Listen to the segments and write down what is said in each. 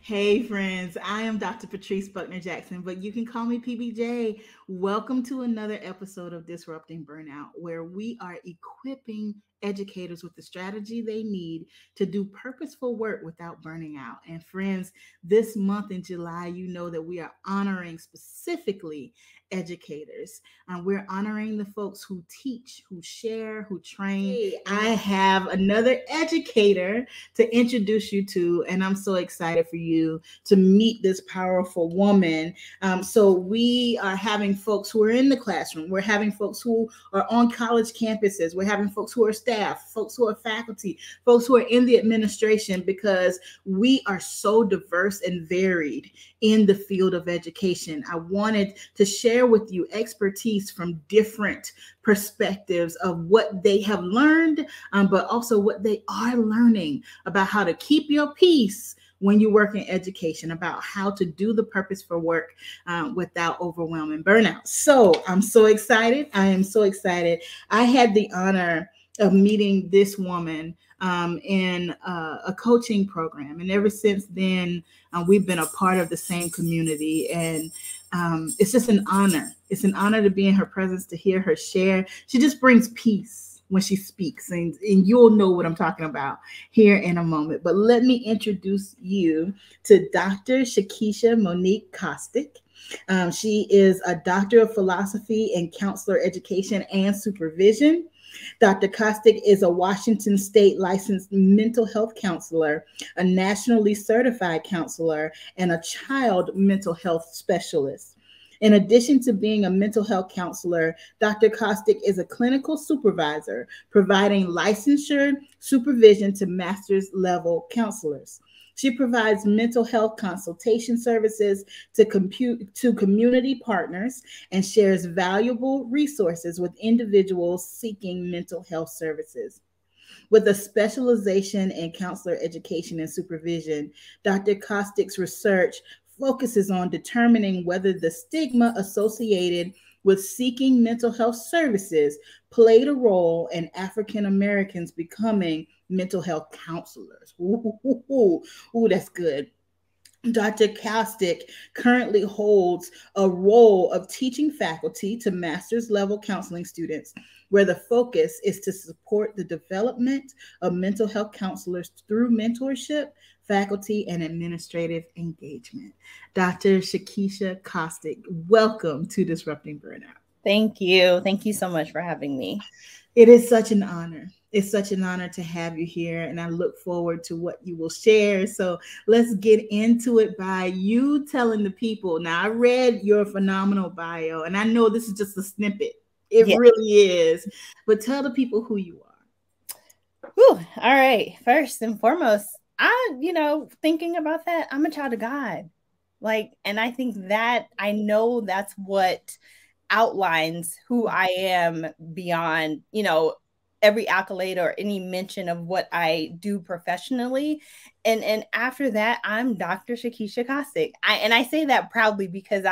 Hey friends, I am Dr. Patrice Buckner Jackson, but you can call me PBJ. Welcome to another episode of Disrupting Burnout, where we are equipping educators with the strategy they need to do purposeful work without burning out. And friends, this month in July, you know that we are honoring specifically educators. We're honoring the folks who teach, who share, who train. Hey, I have another educator to introduce you to, and I'm so excited for you to meet this powerful woman. So we are having folks who are in the classroom. We're having folks who are on college campuses. We're having folks who are staff, folks who are faculty, folks who are in the administration, because we are so diverse and varied in the field of education. I wanted to share with you expertise from different perspectives of what they have learned, but also what they are learning about how to keep your peace when you work in education, about how to do the purposeful work without overwhelming burnout. So I'm so excited. I am so excited. I had the honor of meeting this woman in a coaching program. And ever since then, we've been a part of the same community. And it's just an honor. It's an honor to be in her presence, to hear her share. She just brings peace when she speaks, and you'll know what I'm talking about here in a moment. But let me introduce you to Dr. Shakesha Monique Costict. She is a doctor of philosophy in counselor education and supervision. Dr. Costict is a Washington State licensed mental health counselor, a nationally certified counselor, and a child mental health specialist. In addition to being a mental health counselor, Dr. Costict is a clinical supervisor, providing licensure supervision to master's level counselors. She provides mental health consultation services to community partners and shares valuable resources with individuals seeking mental health services. With a specialization in counselor education and supervision, Dr. Costict's research focuses on determining whether the stigma associated with seeking mental health services played a role in African Americans becoming mental health counselors. Ooh, that's good. Dr. Costict currently holds a role of teaching faculty to master's level counseling students, where the focus is to support the development of mental health counselors through mentorship, faculty, and administrative engagement. Dr. Shakesha Costict, welcome to Disrupting Burnout. Thank you. Thank you so much for having me. It is such an honor. It's such an honor to have you here, and I look forward to what you will share. So let's get into it by you telling the people. Now, I read your phenomenal bio, and I know this is just a snippet. It really is. But tell the people who you are. Whew. All right. First and foremost, thinking about that, I'm a child of God. And I think that I know that's what outlines who I am beyond, every accolade or any mention of what I do professionally. And after that, I'm Dr. Shakesha Costict. I say that proudly because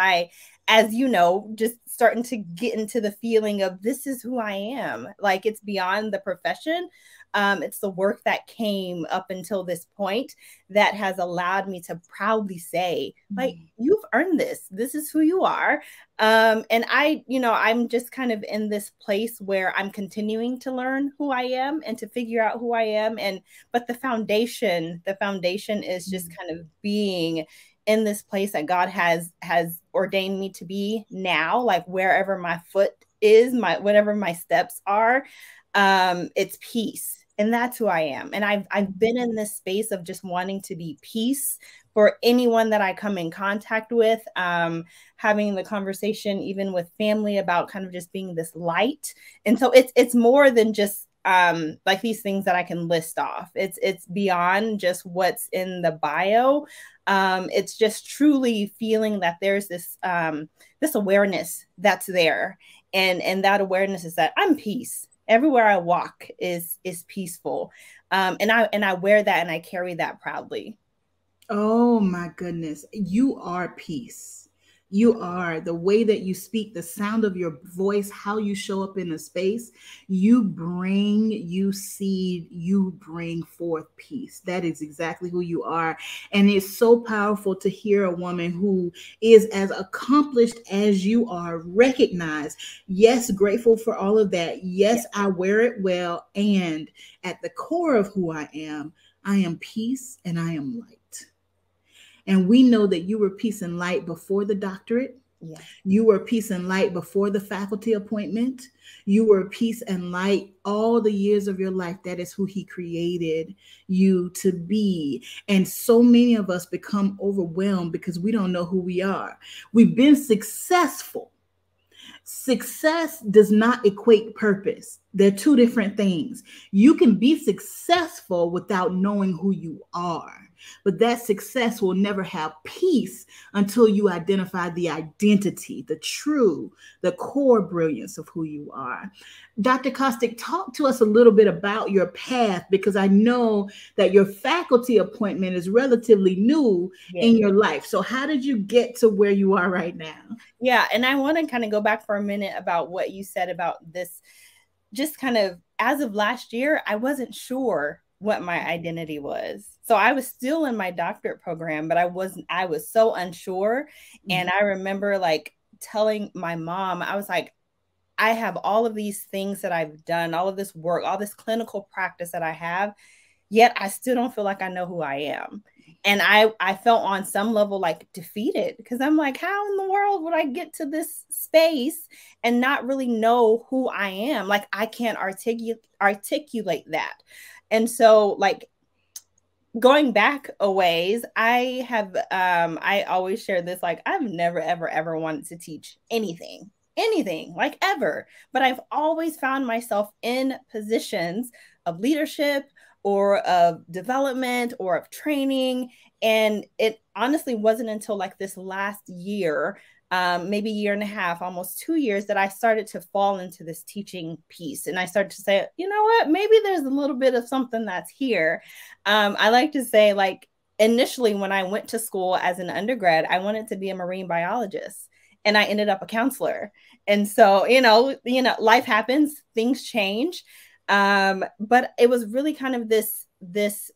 as you know, just starting to get into the feeling of this is who I am. It's beyond the profession. It's the work that came up until this point that has allowed me to proudly say, you've earned this. This is who you are. And I'm just kind of in this place where I'm continuing to learn who I am and to figure out who I am. But the foundation is just kind of being in this place that God has ordained me to be now, wherever my foot is, whatever my steps are, it's peace. And that's who I am. And I've been in this space of just wanting to be peace for anyone that I come in contact with, having the conversation even with family about kind of just being this light. And so it's more than just these things that I can list off. It's beyond just what's in the bio. It's just truly feeling that there's this awareness that's there. And that awareness is that I'm peace. Everywhere I walk is peaceful. And I wear that and I carry that proudly. Oh my goodness. You are peace. You are. The way that you speak, the sound of your voice, how you show up in a space, you seed, you bring forth peace. That is exactly who you are. And it's so powerful to hear a woman who is as accomplished as you are recognize, yes, grateful for all of that. Yes, I wear it well. And at the core of who I am peace and I am light. And we know that you were peace and light before the doctorate. Yes. You were peace and light before the faculty appointment. You were peace and light all the years of your life. That is who he created you to be. And so many of us become overwhelmed because we don't know who we are. We've been successful. Success does not equate purpose. They're two different things. You can be successful without knowing who you are. But that success will never have peace until you identify the identity, the core brilliance of who you are. Dr. Costict, talk to us a little bit about your path, because I know that your faculty appointment is relatively new in your life. So how did you get to where you are right now? Yeah, and I want to kind of go back for a minute about what you said about this. Just kind of as of last year, I wasn't sure what my identity was. So I was still in my doctorate program, but I was so unsure. And I remember like telling my mom, I was like, I have all of these things that I've done, all of this work, all this clinical practice that I have, yet I still don't feel like I know who I am. And I felt on some level like defeated, because I'm like, how in the world would I get to this space and not really know who I am? Like, I can't articulate that. And so like going back a ways, I always share this, like, I've never, ever wanted to teach anything, like ever. But I've always found myself in positions of leadership or of development or of training. And it honestly wasn't until like this last year, maybe a year and a half, almost 2 years, that I started to fall into this teaching piece. And I started to say, you know what, maybe there's a little bit of something that's here. I like to say, like, initially when I went to school as an undergrad, I wanted to be a marine biologist, and I ended up a counselor. And so, life happens, things change. But it was really kind of this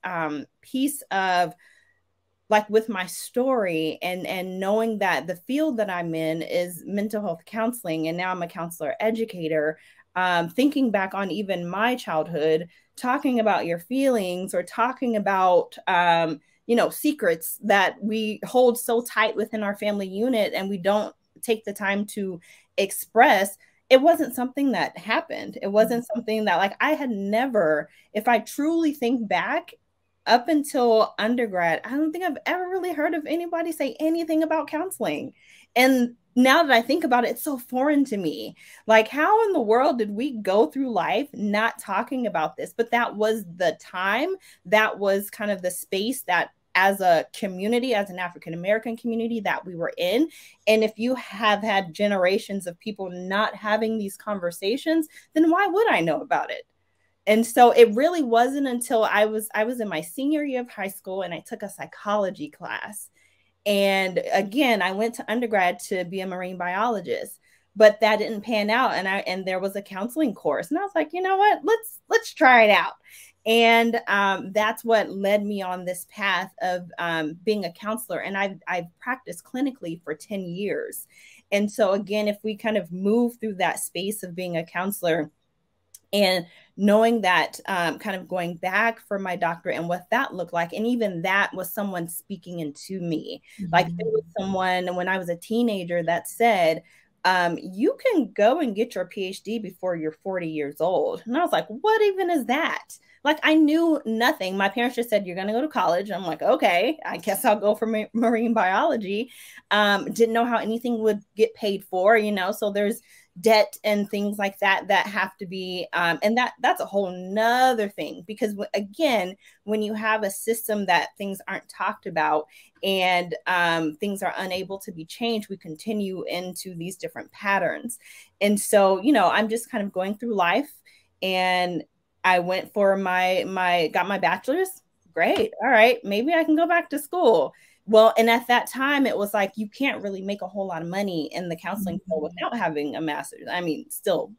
piece of, like, with my story and knowing that the field that I'm in is mental health counseling, and now I'm a counselor educator, thinking back on even my childhood, talking about your feelings or talking about, secrets that we hold so tight within our family unit and we don't take the time to express. It wasn't something that happened. It wasn't something that, like, I had never, if I truly think back, up until undergrad, I don't think I've ever really heard of anybody say anything about counseling. And now that I think about it, it's so foreign to me. Like, how in the world did we go through life not talking about this? But that was the time, that was kind of the space that, as a community, as an African-American community, that we were in. And if you have had generations of people not having these conversations, then why would I know about it? And so it really wasn't until I was in my senior year of high school, and I took a psychology class. And again, I went to undergrad to be a marine biologist, but that didn't pan out. And there was a counseling course, and I was like, you know what, let's try it out. And that's what led me on this path of being a counselor. And I've practiced clinically for 10 years. And so again, if we kind of move through that space of being a counselor, and knowing that, kind of going back for my doctorate and what that looked like. And even that was someone speaking into me. Mm-hmm. Like, there was someone when I was a teenager that said, you can go and get your PhD before you're 40 years old. And I was like, what even is that? Like, I knew nothing. My parents just said, you're going to go to college. I'm like, okay, I guess I'll go for marine biology. Didn't know how anything would get paid for, so there's debt and things like that have to be, and that's a whole nother thing, because again, when you have a system that things aren't talked about and things are unable to be changed, we continue into these different patterns. And so, I'm just kind of going through life, and I went for got my bachelor's. Great. All right. Maybe I can go back to school. Well, and at that time, it was like, you can't really make a whole lot of money in the counseling field without having a master's. I mean, still,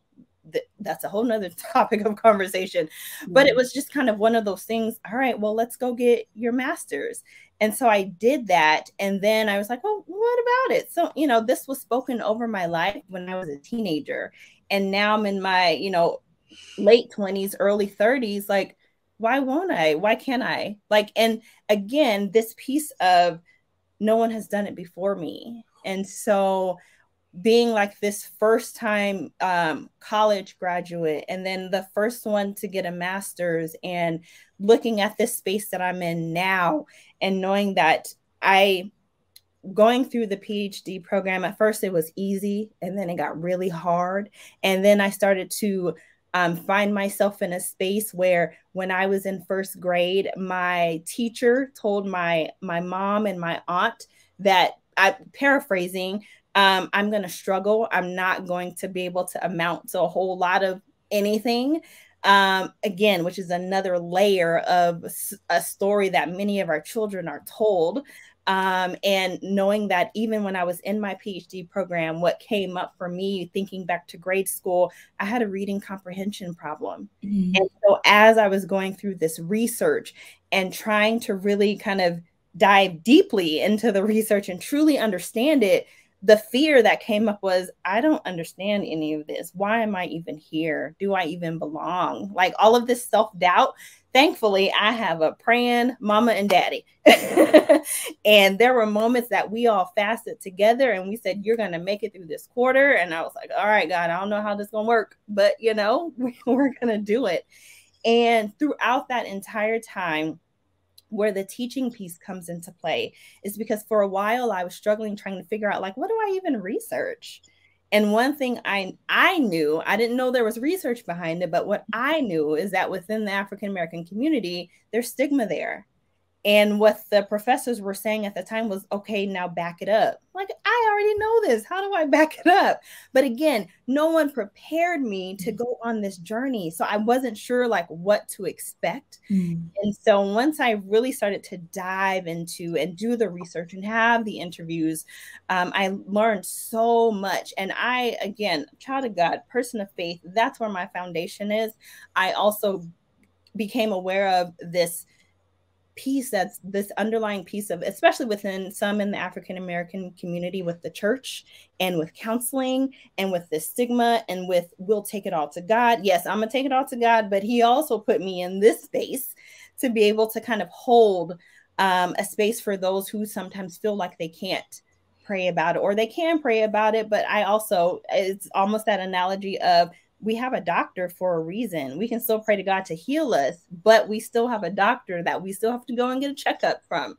that's a whole nother topic of conversation. But it was just kind of one of those things. All right, well, let's go get your master's. And so I did that. And then I was like, oh, what about it? So, you know, this was spoken over my life when I was a teenager. And now I'm in my, you know, late 20s, early 30s. Like, why won't I? Why can't I? Like, and again, this piece of no one has done it before me. And so being like this first time college graduate, and then the first one to get a master's, and looking at this space that I'm in now, and knowing that going through the PhD program, at first it was easy, and then it got really hard. And then I started to find myself in a space where when I was in first grade, my teacher told my mom and my aunt that, paraphrasing, I'm going to struggle. I'm not going to be able to amount to a whole lot of anything. Again, which is another layer of a story that many of our children are told. And knowing that even when I was in my PhD program, what came up for me, thinking back to grade school, I had a reading comprehension problem. And so as I was going through this research and trying to really kind of dive deeply into the research and truly understand it, the fear that came up was, I don't understand any of this. Why am I even here? Do I even belong? Like all of this self-doubt. Thankfully, I have a praying mama and daddy. And there were moments that we all fasted together and we said, you're going to make it through this quarter. And I was like, all right, God, I don't know how this is going to work, but you know, we're going to do it. And throughout that entire time, where the teaching piece comes into play is because for a while I was struggling, trying to figure out, like, what do I even research? And one thing I knew, I didn't know there was research behind it, but what I knew is that within the African-American community, there's stigma there. And what the professors were saying at the time was, okay, now back it up. Like, I already know this. How do I back it up? But again, no one prepared me to go on this journey. So I wasn't sure like what to expect. And so once I really started to dive into and do the research and have the interviews, I learned so much. And I, again, child of God, person of faith, that's where my foundation is. I also became aware of this piece, that's this underlying piece of, especially within some in the African-American community, with the church and with counseling and with the stigma and with, we'll take it all to God. Yes, I'm gonna take it all to God, but he also put me in this space to be able to kind of hold a space for those who sometimes feel like they can't pray about it, or they can pray about it. But I also, it's almost that analogy of, we have a doctor for a reason. We can still pray to God to heal us, but we still have a doctor that we still have to go and get a checkup from.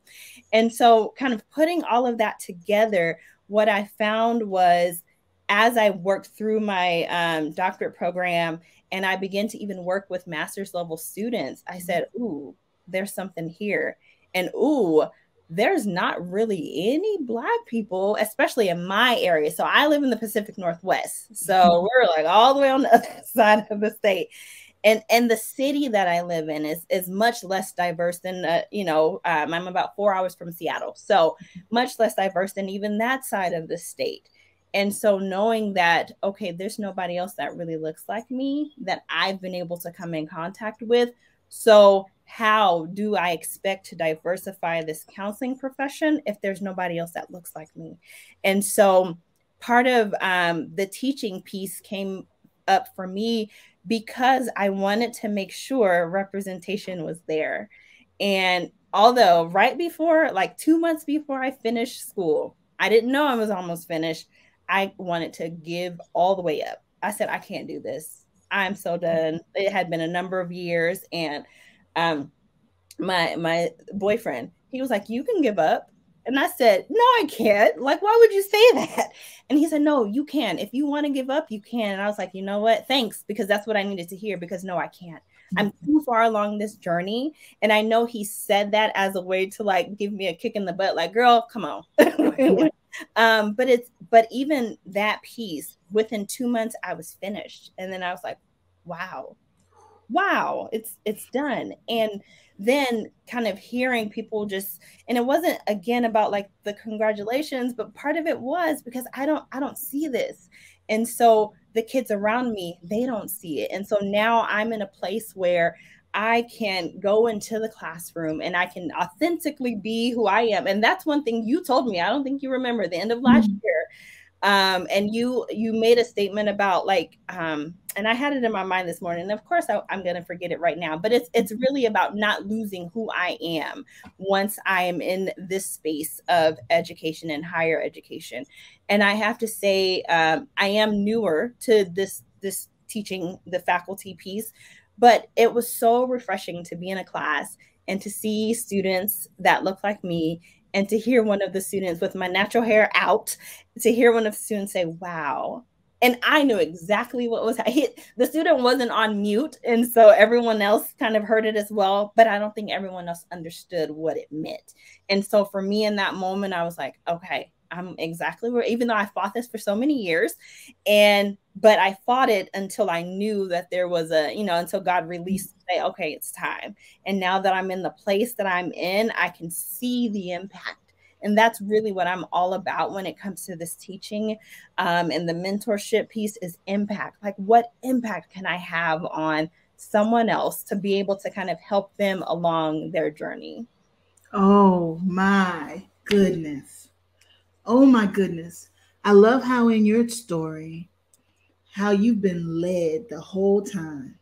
And so kind of putting all of that together, what I found was, as I worked through my doctorate program and I began to even work with master's level students, I said, ooh, there's something here. And ooh, there's not really any Black people, especially in my area. So I live in the Pacific Northwest. So we're like all the way on the other side of the state. And the city that I live in is much less diverse than, I'm about 4 hours from Seattle. So much less diverse than even that side of the state. And so knowing that, okay, there's nobody else that really looks like me that I've been able to come in contact with. So how do I expect to diversify this counseling profession if there's nobody else that looks like me? And so part of the teaching piece came up for me because I wanted to make sure representation was there. And although right before, like 2 months before I finished school, I didn't know I was almost finished. I wanted to give all the way up. I said, I can't do this. I'm so done. It had been a number of years. And my boyfriend, he was like, you can give up. And I said, no, I can't. Like, why would you say that? And he said, no, you can. If you want to give up, you can. And I was like, you know what? Thanks. Because that's what I needed to hear, because no, I can't. I'm too far along this journey. And I know he said that as a way to like give me a kick in the butt, like, girl, come on. Yeah. But even that piece, within 2 months, I was finished. And then I was like, wow, wow, it's done. And then kind of hearing people just, and it wasn't again about like the congratulations, but part of it was because I don't see this. And so the kids around me, they don't see it. And so now I'm in a place where I can go into the classroom and I can authentically be who I am. And that's one thing you told me. I don't think you remember the end of last year. And you made a statement about like, and I had it in my mind this morning. And of course, I'm going to forget it right now. But it's really about not losing who I am once I am in this space of education and higher education. And I have to say, I am newer to this teaching the faculty piece, but it was so refreshing to be in a class and to see students that look like me, and to hear one of the students with my natural hair out, to hear one of the students say, wow. And I knew exactly what was hit. The student wasn't on mute. And so everyone else kind of heard it as well. But I don't think everyone else understood what it meant. And so for me in that moment, I was like, okay, I'm exactly where, even though I fought this for so many years, but I fought it until I knew that there was until God released to say, okay, it's time. And now that I'm in the place that I'm in, I can see the impact. And that's really what I'm all about when it comes to this teaching, and the mentorship piece is impact. Like, what impact can I have on someone else to be able to kind of help them along their journey? Oh my goodness. Oh my goodness. I love how in your story, how you've been led the whole time,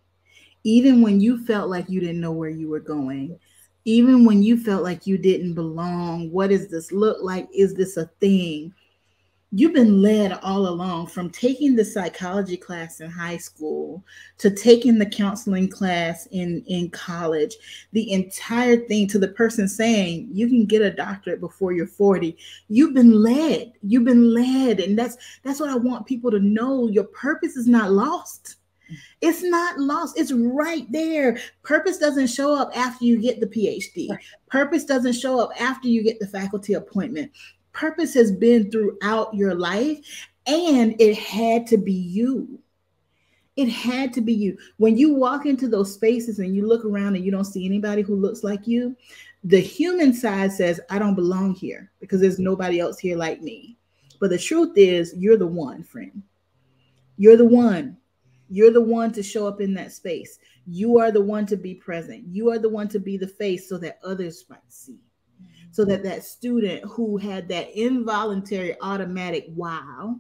even when you felt like you didn't know where you were going, even when you felt like you didn't belong. What does this look like? Is this a thing? You've been led all along, from taking the psychology class in high school to taking the counseling class in college, the entire thing, to the person saying you can get a doctorate before you're 40. You've been led. You've been led. And that's what I want people to know. Your purpose is not lost. It's not lost. It's right there. Purpose doesn't show up after you get the PhD. Purpose doesn't show up after you get the faculty appointment. Purpose has been throughout your life, and it had to be you. It had to be you. When you walk into those spaces and you look around and you don't see anybody who looks like you, the human side says, I don't belong here because there's nobody else here like me. But the truth is, you're the one, friend. You're the one. You're the one to show up in that space. You are the one to be present. You are the one to be the face so that others might see. So that that student who had that involuntary automatic wow,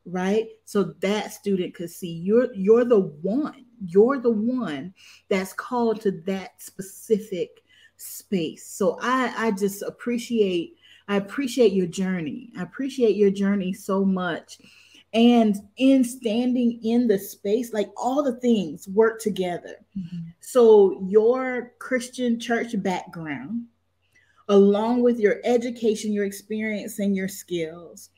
right? So that student could see you're the one. You're the one that's called to that specific space. So I just appreciate your journey. I appreciate your journey so much. And in standing in the space, like, all the things work together. Mm-hmm. So your Christian church background, along with your education, your experience, and your skills,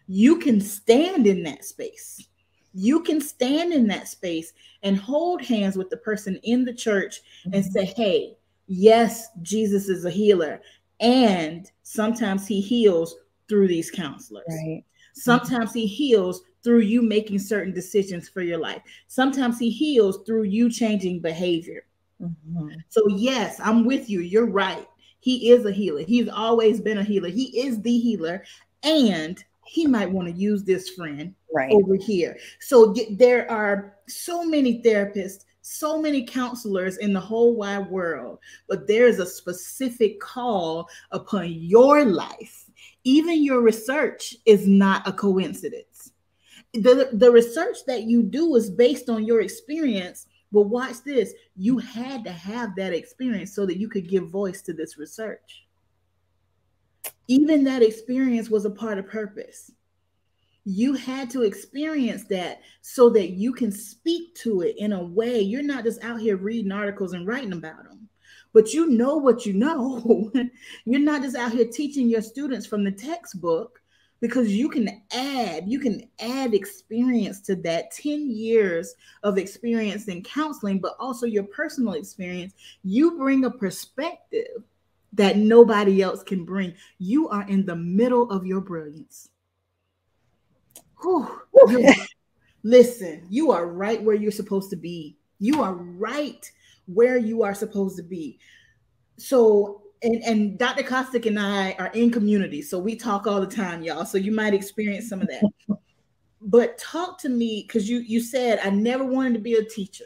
you can stand in that space. You can stand in that space and hold hands with the person in the church, mm-hmm. and say, hey, yes, Jesus is a healer. And sometimes he heals through these counselors. Right. Sometimes he heals through you making certain decisions for your life. Sometimes he heals through you changing behavior. Mm-hmm. So yes, I'm with you. You're right. He is a healer. He's always been a healer. He is the healer. And he might want to use this friend over here. So there are so many therapists, so many counselors in the whole wide world, but there's a specific call upon your life. Even your research is not a coincidence. The research that you do is based on your experience. But watch this. You had to have that experience so that you could give voice to this research. Even that experience was a part of purpose. You had to experience that so that you can speak to it in a way. You're not just out here reading articles and writing about them, but you know what you know. You're not just out here teaching your students from the textbook, because you can add experience to that. 10 years of experience in counseling, but also your personal experience. You bring a perspective that nobody else can bring. You are in the middle of your brilliance. Listen, you are right where you're supposed to be. You are right where you are supposed to be. So, and Dr. Costick and I are in community, so we talk all the time, y'all. So you might experience some of that. But talk to me, because you said I never wanted to be a teacher,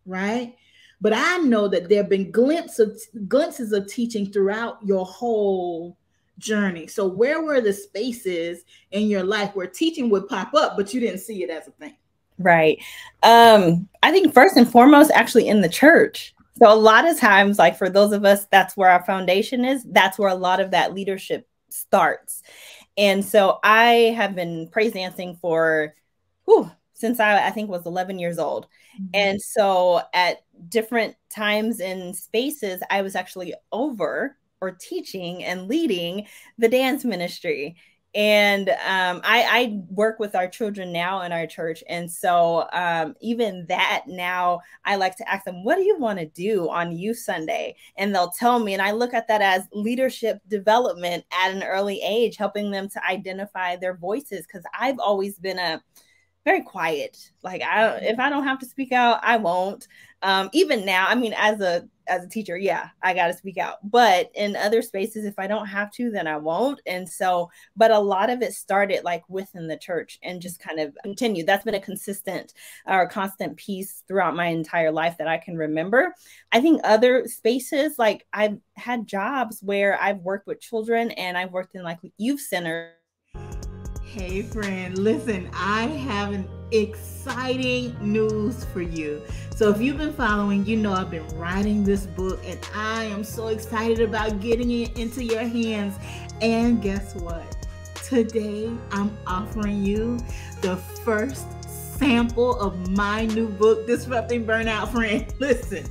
right? But I know that there have been glimpses of teaching throughout your whole journey. So where were the spaces in your life where teaching would pop up, but you didn't see it as a thing? Right. I think first and foremost, actually in the church. So a lot of times, like for those of us, that's where our foundation is. That's where a lot of that leadership starts. And so I have been praise dancing for since I think was 11 years old. And so at different times and spaces, I was actually over or teaching and leading the dance ministry. And I work with our children now in our church. And so even that now, I like to ask them, what do you want to do on Youth Sunday? And they'll tell me, and I look at that as leadership development at an early age, helping them to identify their voices. Because I've always been very quiet. Like if I don't have to speak out, I won't. Even now, I mean, as a teacher, yeah, I got to speak out. But in other spaces, if I don't have to, then I won't. And so, but a lot of it started like within the church and just kind of continued. That's been a consistent or constant piece throughout my entire life that I can remember. I think other spaces, like I've had jobs where I've worked with children and I've worked in like youth centers. Hey friend, listen, I have an exciting news for you. So if you've been following, you know I've been writing this book and I am so excited about getting it into your hands. And guess what? Today I'm offering you the first sample of my new book, Disrupting Burnout, friend. Listen,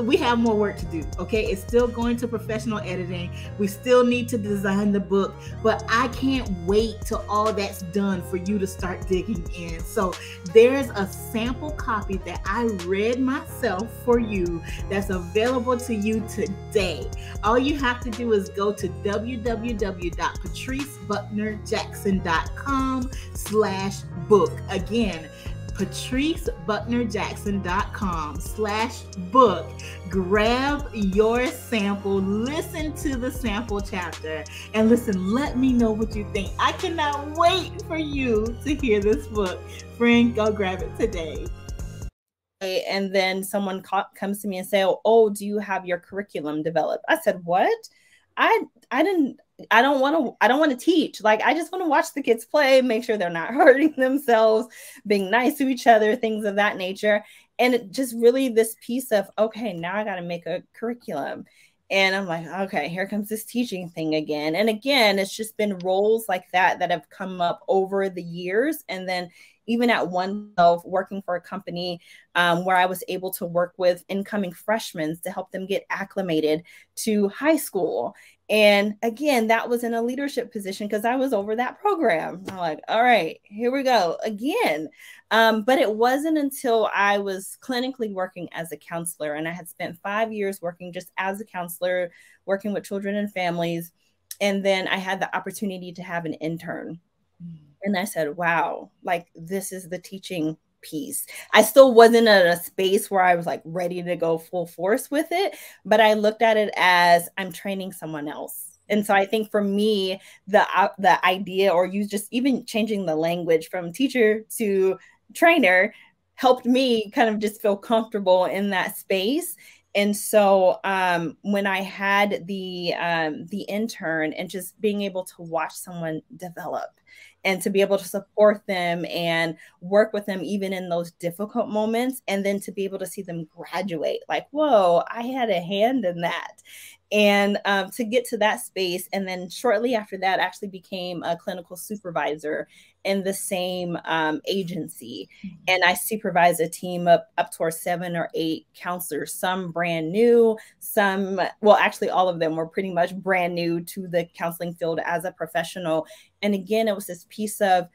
we have more work to do, okay? It's still going to professional editing. We still need to design the book, but I can't wait till all that's done for you to start digging in. So there's a sample copy that I read myself for you that's available to you today. All you have to do is go to www.patricebucknerjackson.com/book. Again, patricebucknerjackson.com/book. Grab your sample, listen to the sample chapter, and listen, let me know what you think. I cannot wait for you to hear this book. Friend, go grab it today. And then someone comes to me and say, oh, do you have your curriculum developed? I said, what? I don't want to teach. Like, I just want to watch the kids play, make sure they're not hurting themselves, being nice to each other, things of that nature. And it just really this piece of, okay, now I got to make a curriculum. And I'm like, okay, here comes this teaching thing again. And again, it's just been roles like that have come up over the years. And then even at one of working for a company where I was able to work with incoming freshmen to help them get acclimated to high school. And again, that was in a leadership position because I was over that program. I'm like, all right, here we go again. But it wasn't until I was clinically working as a counselor, and I had spent 5 years working just as a counselor, working with children and families. And then I had the opportunity to have an intern. And I said, wow, like this is the teaching piece. I still wasn't in a space where I was like ready to go full force with it, but I looked at it as I'm training someone else. And so I think for me, the idea, or you just even changing the language from teacher to trainer helped me kind of just feel comfortable in that space. And so when I had the intern and just being able to watch someone develop and to be able to support them and work with them even in those difficult moments, and then to be able to see them graduate, like, whoa, I had a hand in that. And to get to that space. And then shortly after that, actually became a clinical supervisor in the same agency. And I supervise a team of up to 7 or 8 counselors, some brand new, some, well, actually all of them were pretty much brand new to the counseling field as a professional. And again, it was this piece of,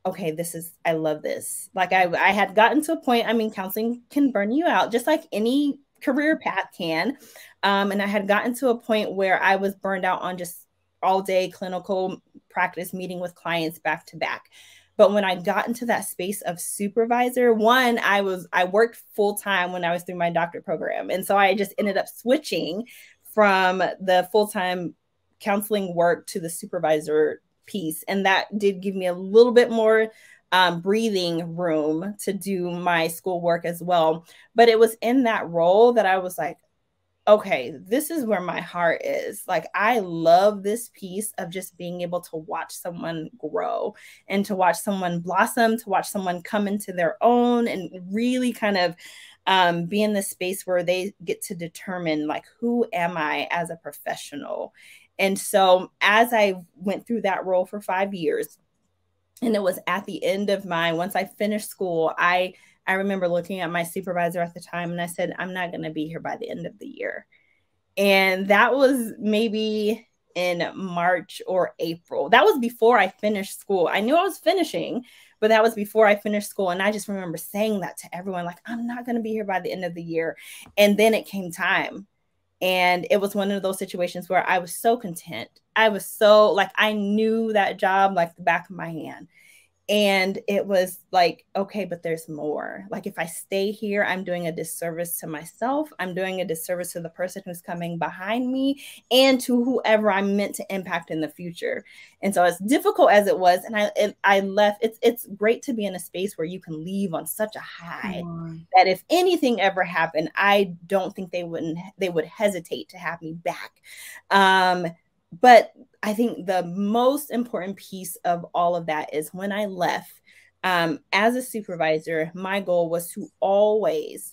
okay, I love this. Like I had gotten to a point, I mean, counseling can burn you out just like any career path can. And I had gotten to a point where I was burned out on just all day clinical practice, meeting with clients back to back. But when I got into that space of supervisor, one, I worked full time when I was through my doctorate program. And so I just ended up switching from the full-time counseling work to the supervisor piece. And that did give me a little bit more breathing room to do my schoolwork as well. But it was in that role that I was like, okay, this is where my heart is. Like, I love this piece of just being able to watch someone grow and to watch someone blossom, to watch someone come into their own and really kind of be in the space where they get to determine, like, who am I as a professional? And so as I went through that role for 5 years, and it was at the end of once I finished school, I remember looking at my supervisor at the time and I said, I'm not going to be here by the end of the year. And that was maybe in March or April. That was before I finished school. I knew I was finishing, but that was before I finished school. And I just remember saying that to everyone, like, I'm not going to be here by the end of the year. And then it came time. And it was one of those situations where I was so content. I was so, like, I knew that job like the back of my hand. And it was like, okay, but there's more. Like, if I stay here, I'm doing a disservice to myself. I'm doing a disservice to the person who's coming behind me and to whoever I'm meant to impact in the future. And so, as difficult as it was, and I left, it's great to be in a space where you can leave on such a high that if anything ever happened, I don't think they would hesitate to have me back. But I think the most important piece of all of that is when I left, as a supervisor, my goal was to always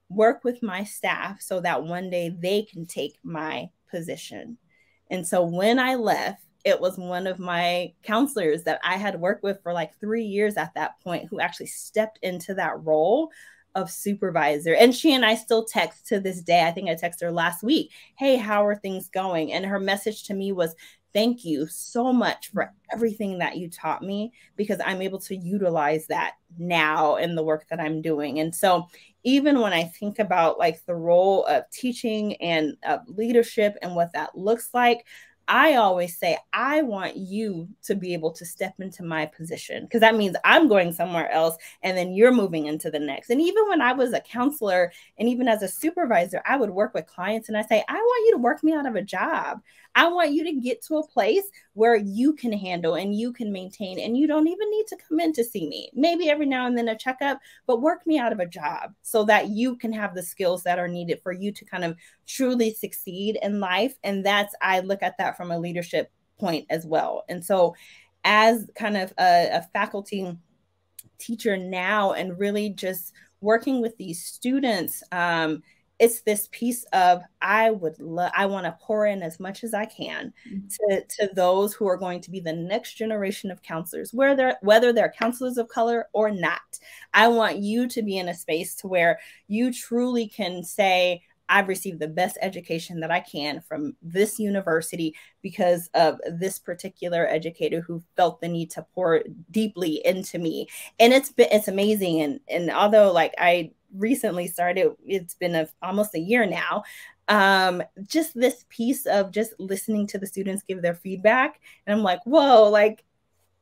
work with my staff so that one day they can take my position. And so when I left, it was one of my counselors that I had worked with for like 3 years at that point who actually stepped into that role of supervisor. And she and I still text to this day. I think I texted her last week, hey, how are things going? And her message to me was, thank you so much for everything that you taught me, because I'm able to utilize that now in the work that I'm doing. And so even when I think about like the role of teaching and of leadership and what that looks like, I always say, I want you to be able to step into my position, because that means I'm going somewhere else and then you're moving into the next. And even when I was a counselor and even as a supervisor, I would work with clients and I say, I want you to work me out of a job. I want you to get to a place where you can handle and you can maintain, and you don't even need to come in to see me. Maybe every now and then a checkup, but work me out of a job so that you can have the skills that are needed for you to kind of truly succeed in life. And I look at that from a leadership point as well. And so as kind of a faculty teacher now, and really just working with these students, it's this piece of I want to pour in as much as I can to those who are going to be the next generation of counselors, whether they're counselors of color or not. I want you to be in a space to where you truly can say, I've received the best education that I can from this university because of this particular educator who felt the need to pour deeply into me. And it's amazing. And although like I recently started, it's been almost a year now, just this piece of just listening to the students give their feedback. And I'm like, whoa, like,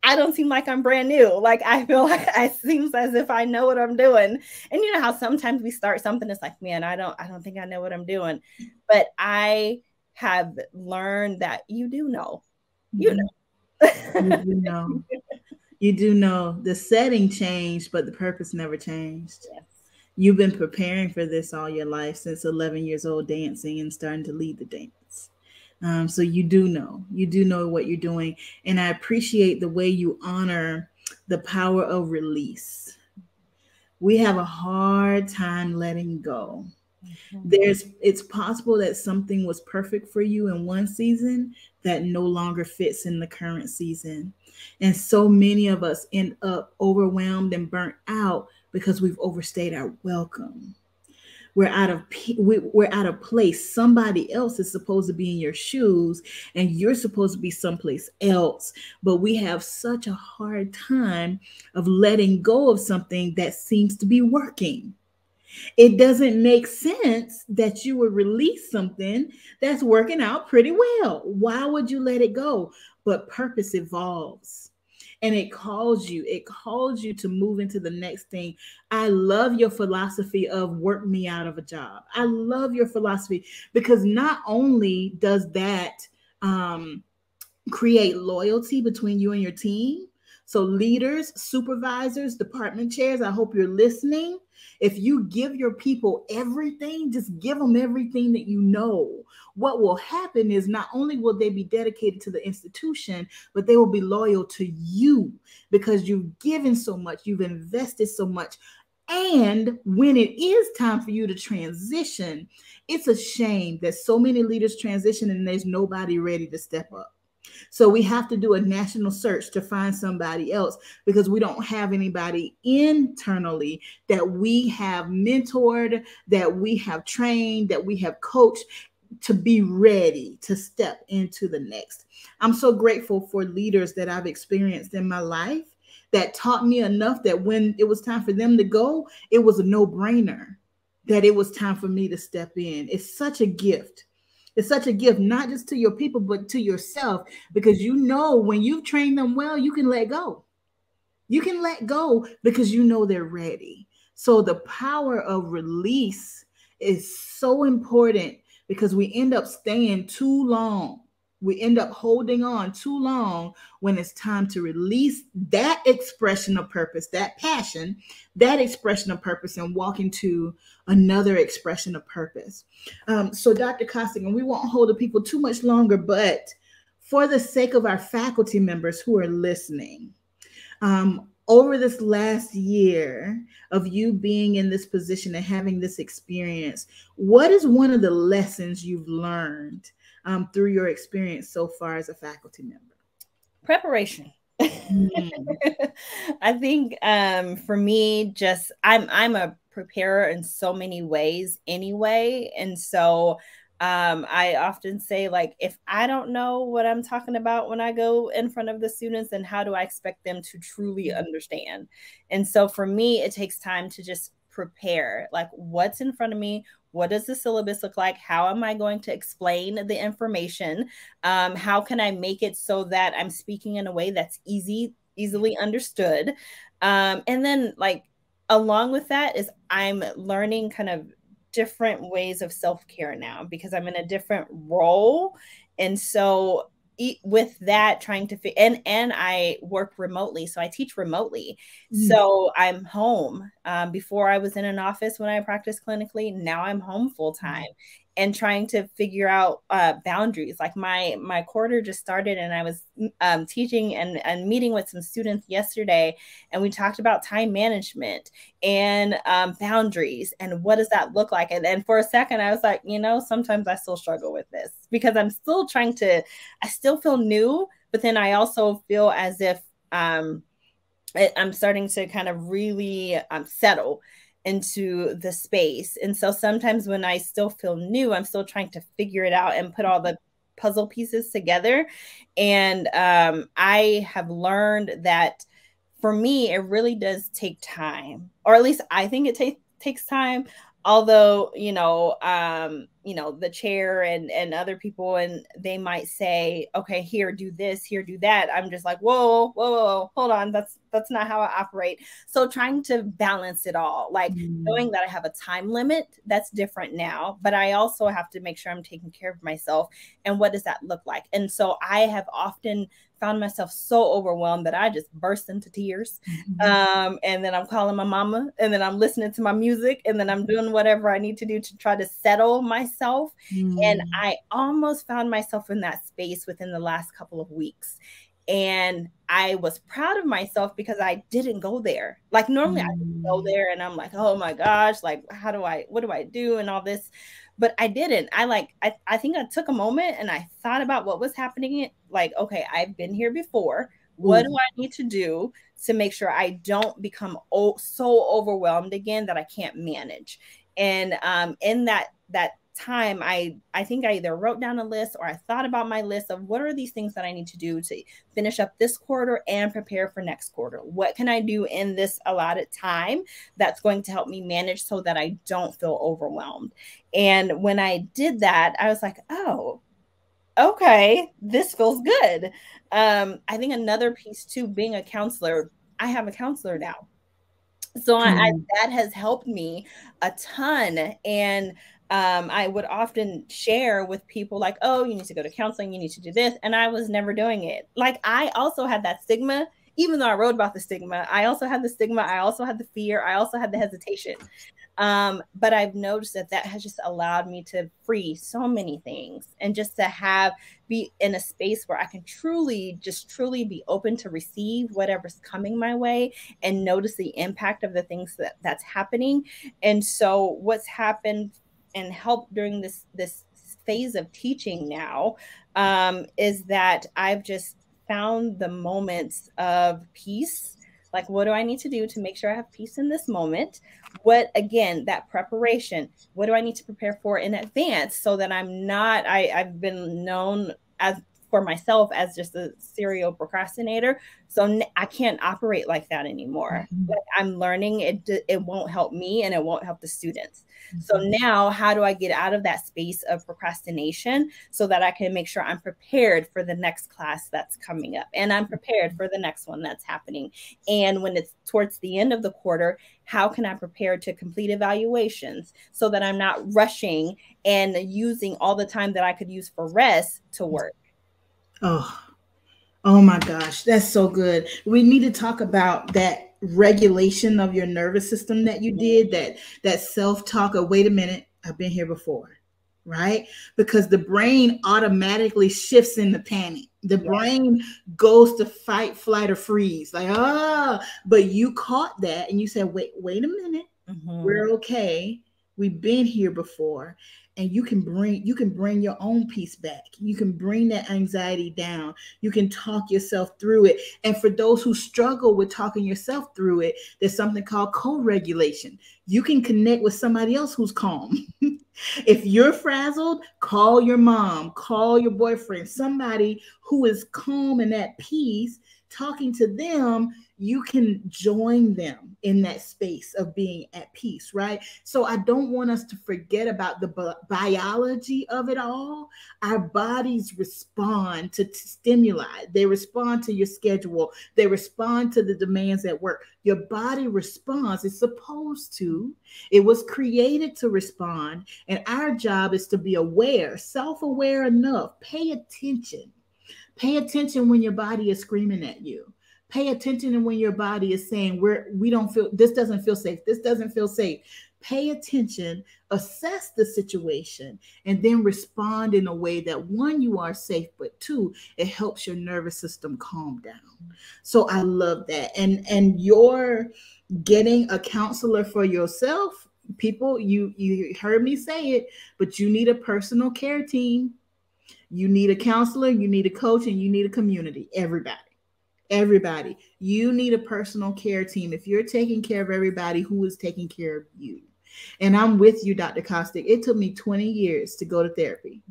I don't seem like I'm brand new. Like, I feel like it seems as if I know what I'm doing. And you know how sometimes we start something, it's like, man, I don't think I know what I'm doing. But I have learned that you do know. You know. You do know. You do know. The setting changed, but the purpose never changed. Yes. You've been preparing for this all your life, since 11 years old, dancing and starting to lead the dance. So you do know what you're doing. And I appreciate the way you honor the power of release. We have a hard time letting go. It's possible that something was perfect for you in one season that no longer fits in the current season. And so many of us end up overwhelmed and burnt out because we've overstayed our welcome. We're out of place. Somebody else is supposed to be in your shoes and you're supposed to be someplace else. But we have such a hard time of letting go of something that seems to be working. It doesn't make sense that you would release something that's working out pretty well. Why would you let it go? But purpose evolves. and it calls you to move into the next thing. I love your philosophy of work me out of a job. I love your philosophy, because not only does that create loyalty between you and your team. So, leaders, supervisors, department chairs, I hope you're listening. If you give your people everything, just give them everything that you know. What will happen is not only will they be dedicated to the institution, but they will be loyal to you, because you've given so much, you've invested so much. And when it is time for you to transition, it's a shame that so many leaders transition and there's nobody ready to step up. So we have to do a national search to find somebody else, because we don't have anybody internally that we have mentored, that we have trained, that we have coached to be ready to step into the next. I'm so grateful for leaders that I've experienced in my life that taught me enough that when it was time for them to go, it was a no-brainer that it was time for me to step in. It's such a gift. It's such a gift, not just to your people, but to yourself, because you know when you've trained them well, you can let go. You can let go because you know they're ready. So the power of release is so important, because we end up staying too long. We end up holding on too long when it's time to release that expression of purpose, that passion, that expression of purpose, and walk into another expression of purpose. So Dr. Costict, and we won't hold the people too much longer, but for the sake of our faculty members who are listening, over this last year of you being in this position and having this experience, what is one of the lessons you've learned through your experience so far as a faculty member? Preparation. I think for me, just I'm a preparer in so many ways anyway. And so I often say, like, if I don't know what I'm talking about when I go in front of the students, then how do I expect them to truly understand? And so for me, it takes time to just prepare, like, what's in front of me. What does the syllabus look like? How am I going to explain the information? How can I make it so that I'm speaking in a way that's easily understood? And then, like, along with that is I'm learning kind of different ways of self-care now, because I'm in a different role. And so with that, trying to and I work remotely, so I teach remotely. So I'm home. Before I was in an office when I practiced clinically. Now I'm home full time, and trying to figure out boundaries. Like my quarter just started, and I was teaching and meeting with some students yesterday, and we talked about time management and boundaries and what does that look like. And for a second, I was like, sometimes I still struggle with this, because I'm still I still feel new, but then I also feel as if I'm starting to kind of really settle into the space. And so sometimes when I still feel new, I'm still trying to figure it out and put all the puzzle pieces together. And I have learned that for me, it really does take time, or at least I think it takes time. Although, the chair and other people, and they might say, okay, here, do this, here, do that. I'm just like, whoa, hold on. That's not how I operate. So trying to balance it all, like knowing that I have a time limit, that's different now, but I also have to make sure I'm taking care of myself. And what does that look like? And so I have often found myself so overwhelmed that I just burst into tears. And then I'm calling my mama, and then I'm listening to my music, and then I'm doing whatever I need to do to try to settle myself. And I almost found myself in that space within the last couple of weeks. And I was proud of myself because I didn't go there. Like normally I would go there and I'm like, oh my gosh, like what do I do and all this? But I didn't. I think I took a moment and I thought about what was happening. Like, okay, I've been here before. What do I need to do to make sure I don't become so overwhelmed again that I can't manage? And in that time, I think I either wrote down a list or I thought about my list of what are these things that I need to do to finish up this quarter and prepare for next quarter. What can I do in this allotted time that's going to help me manage so that I don't feel overwhelmed? And when I did that, I was like, oh, okay, this feels good. I think another piece too, being a counselor, I have a counselor now. So that has helped me a ton. And I would often share with people like, oh, you need to go to counseling, you need to do this. And I was never doing it. Like, I also had that stigma, even though I wrote about the stigma, I also had the stigma. I also had the fear. I also had the hesitation. But I've noticed that has just allowed me to free so many things, and just to be in a space where I can truly be open to receive whatever's coming my way and notice the impact of the things that's happening. And so what's happened and helped during this phase of teaching now is that I've just found the moments of peace. Like, what do I need to do to make sure I have peace in this moment? What, again, that preparation, what do I need to prepare for in advance so that I'm not, I've been known as for myself as just a serial procrastinator. So I can't operate like that anymore. Mm-hmm. Like, I'm learning it won't help me and it won't help the students. Mm-hmm. So now, how do I get out of that space of procrastination so that I can make sure I'm prepared for the next class that's coming up, and I'm prepared for the next one that's happening? And when it's towards the end of the quarter, how can I prepare to complete evaluations so that I'm not rushing and using all the time that I could use for rest to work? Oh my gosh, that's so good. We need to talk about that regulation of your nervous system that you did, that self-talk of, wait a minute, I've been here before, right? Because the brain automatically shifts into panic. The brain goes to fight, flight, or freeze. Like, but you caught that and you said, wait a minute. Mm-hmm. We're okay. We've been here before. And you can bring your own peace back. You can bring that anxiety down. You can talk yourself through it. And for those who struggle with talking yourself through it, there's something called CoRegulation. You can connect with somebody else who's calm. If you're frazzled, call your mom, call your boyfriend, somebody who is calm and at peace. Talking to them, you can join them in that space of being at peace, right? So I don't want us to forget about the biology of it all. Our bodies respond to stimuli. They respond to your schedule. They respond to the demands at work. Your body responds. It's supposed to. It was created to respond. And our job is to be aware, self-aware enough. Pay attention. Pay attention when your body is screaming at you. Pay attention when your body is saying, we don't feel, this doesn't feel safe. This doesn't feel safe. Pay attention, assess the situation, and then respond in a way that, one, you are safe, but two, it helps your nervous system calm down. So I love that. And you're getting a counselor for yourself. People, you heard me say it, but you need a personal care team. You need a counselor, you need a coach, and you need a community. Everybody. You need a personal care team. If you're taking care of everybody, who is taking care of you? And I'm with you, Dr. Costict. It took me 20 years to go to therapy.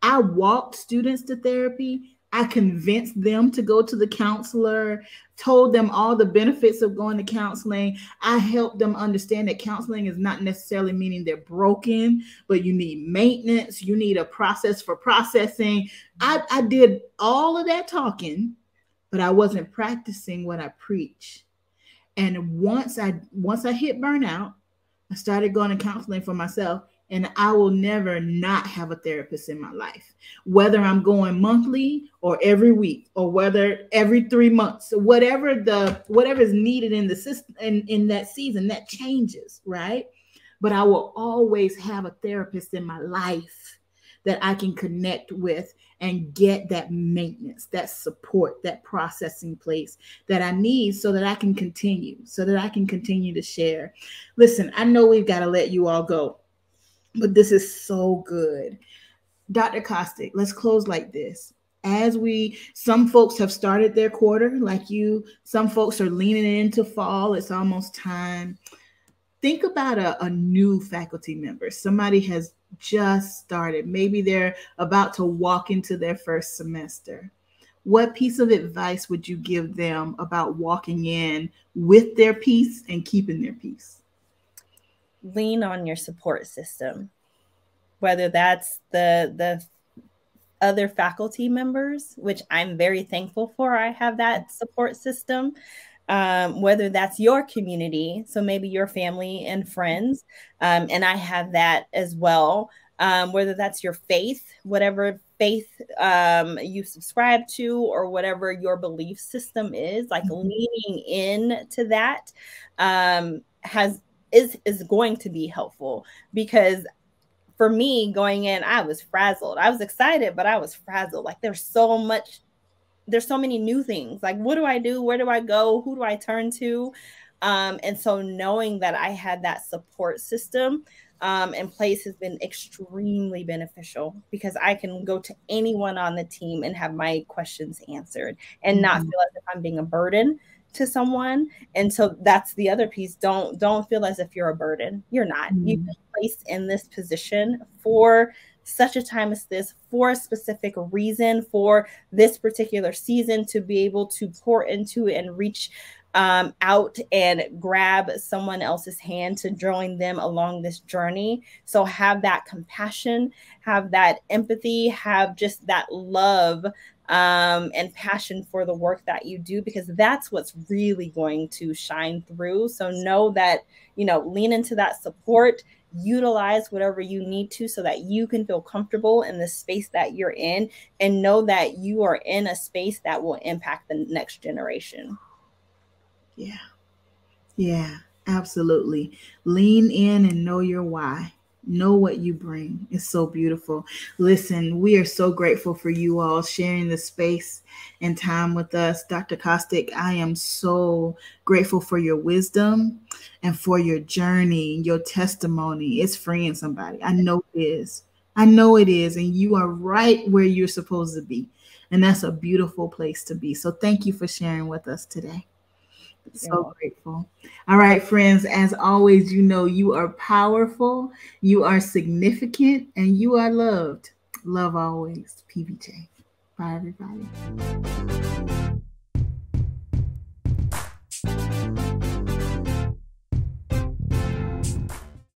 I walked students to therapy. I convinced them to go to the counselor, told them all the benefits of going to counseling. I helped them understand that counseling is not necessarily meaning they're broken, but you need maintenance. You need a process for processing. I did all of that talking, but I wasn't practicing what I preach. And once I hit burnout, I started going to counseling for myself. And I will never not have a therapist in my life, whether I'm going monthly or every week, or whether every 3 months, whatever is needed in the system in that season, that changes, right? But I will always have a therapist in my life that I can connect with and get that maintenance, that support, that processing place that I need so that I can continue to share. Listen, I know we've got to let you all go, but this is so good. Dr. Costict, let's close like this. Some folks have started their quarter like you. Some folks are leaning into fall. It's almost time. Think about a new faculty member. Somebody has just started. Maybe they're about to walk into their first semester. What piece of advice would you give them about walking in with their peace and keeping their peace? Lean on your support system, whether that's a other faculty members, which I'm very thankful for. I have that support system, whether that's your community, so maybe your family and friends, and I have that as well. Whether that's your faith, whatever faith you subscribe to, or whatever your belief system is, like leaning in to that is going to be helpful. Because for me, going in, I was frazzled. I was excited, but I was frazzled. Like there's so many new things. Like, what do I do? Where do I go? Who do I turn to? And so knowing that I had that support system in place has been extremely beneficial, because I can go to anyone on the team and have my questions answered and not feel as if I'm being a burden to someone. And so that's the other piece. Don't feel as if you're a burden. You're not. You've been placed in this position for such a time as this, for a specific reason, for this particular season, to be able to pour into and reach out and grab someone else's hand to join them along this journey. So have that compassion, have that empathy, have just that love and passion for the work that you do, because that's what's really going to shine through. So know that, lean into that support, utilize whatever you need to so that you can feel comfortable in the space that you're in, and know that you are in a space that will impact the next generation. Yeah, absolutely. Lean in and know your why. Know what you bring. It's so beautiful. Listen, we are so grateful for you all sharing the space and time with us. Dr. Costict, I am so grateful for your wisdom and for your journey, your testimony. It's freeing somebody. I know it is. I know it is. And you are right where you're supposed to be. And that's a beautiful place to be. So thank you for sharing with us today. So grateful. All right, friends, as always, you are powerful, you are significant, and you are loved. Love always. PBJ. Bye, everybody.